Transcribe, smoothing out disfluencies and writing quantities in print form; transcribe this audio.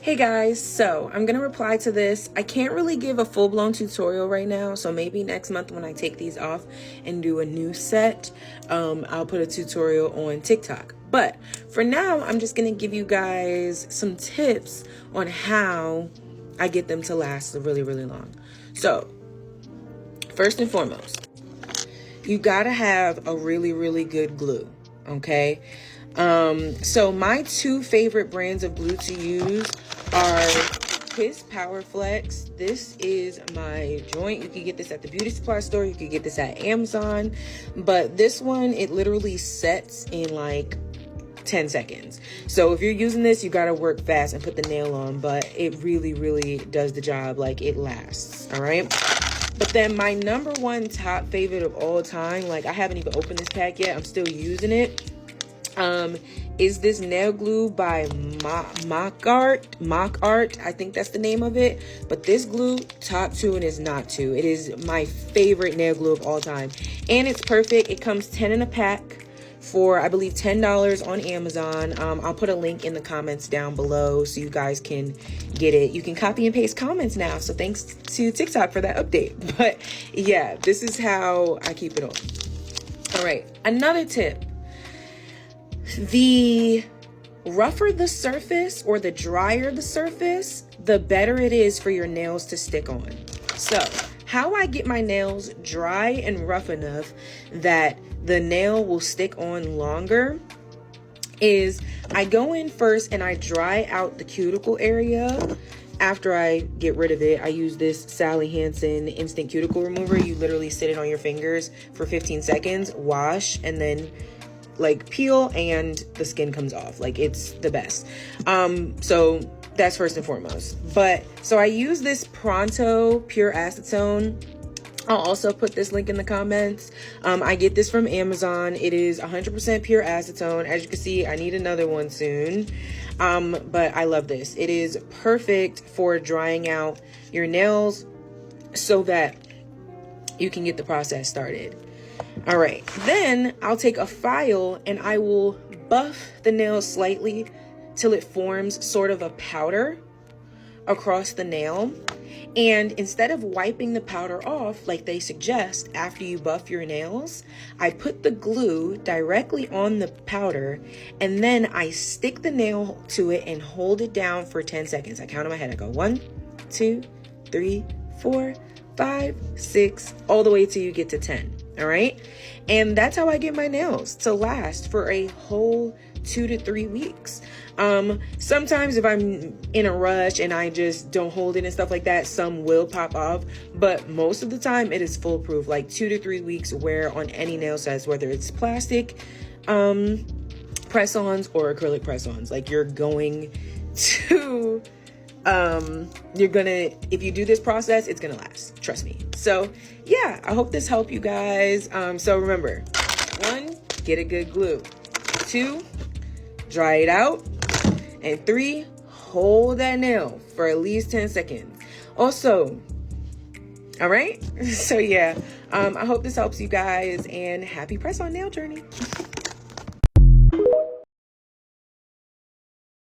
Hey guys, so I'm gonna reply to this. I can't really give a full-blown tutorial right now, so maybe next month when I take these off and do a new set, I'll put a tutorial on TikTok. But for now, I'm just gonna give you guys some tips on how I get them to last really, really long. So, first and foremost, you gotta have a really, really good glue, okay? So my two favorite brands of glue to use are Kiss Power Flex. This is my joint. You can get this at the beauty supply store. You can get this at Amazon. But this one, it literally sets in like 10 seconds. So if you're using this, you got to work fast and put the nail on. But it really, really does the job. Like, it lasts. All right. But then my number one top favorite of all time, like I haven't even opened this pack yet. I'm still using it. Is this nail glue by Mock Art. I think that's the name of it. But this glue, top two and is not two. It is my favorite nail glue of all time. And it's perfect. It comes 10 in a pack for, I believe, $10 on Amazon. I'll put a link in the comments down below so you guys can get it. You can copy and paste comments now. So thanks to TikTok for that update. But yeah, this is how I keep it on. All right, another tip. The rougher the surface or the drier the surface, the better it is for your nails to stick on. So how I get my nails dry and rough enough that the nail will stick on longer is I go in first and I dry out the cuticle area. After I get rid of it, I use this Sally Hansen instant cuticle remover. You literally sit it on your fingers for 15 seconds, wash, and then like peel and the skin comes off. Like, it's the best. So that's first and foremost. But so I use this Pronto pure acetone. I'll also put this link in the comments. I get this from Amazon. It is 100% pure acetone. As you can see, I need another one soon. But I love this. It is perfect for drying out your nails so that you can get the process started. All right, then I'll take a file and I will buff the nail slightly till it forms sort of a powder across the nail. And instead of wiping the powder off like they suggest after you buff your nails, I put the glue directly on the powder and then I stick the nail to it and hold it down for 10 seconds. I count in my head. I go 1, 2, 3, 4, 5, 6, all the way till you get to 10. All right. And that's how I get my nails to last for a whole 2 to 3 weeks. Sometimes if I'm in a rush and I just don't hold it and stuff like that, some will pop off, but most of the time it is foolproof. Like 2 to 3 weeks wear on any nail sets, whether it's plastic press-ons or acrylic press-ons. Like, you're going to if you do this process, it's gonna last, trust me. So yeah, I hope this helped you guys. So remember, 1, get a good glue. 2, dry it out. And 3, hold that nail for at least 10 seconds. Also, all right, so yeah, I hope this helps you guys, and happy press on nail journey.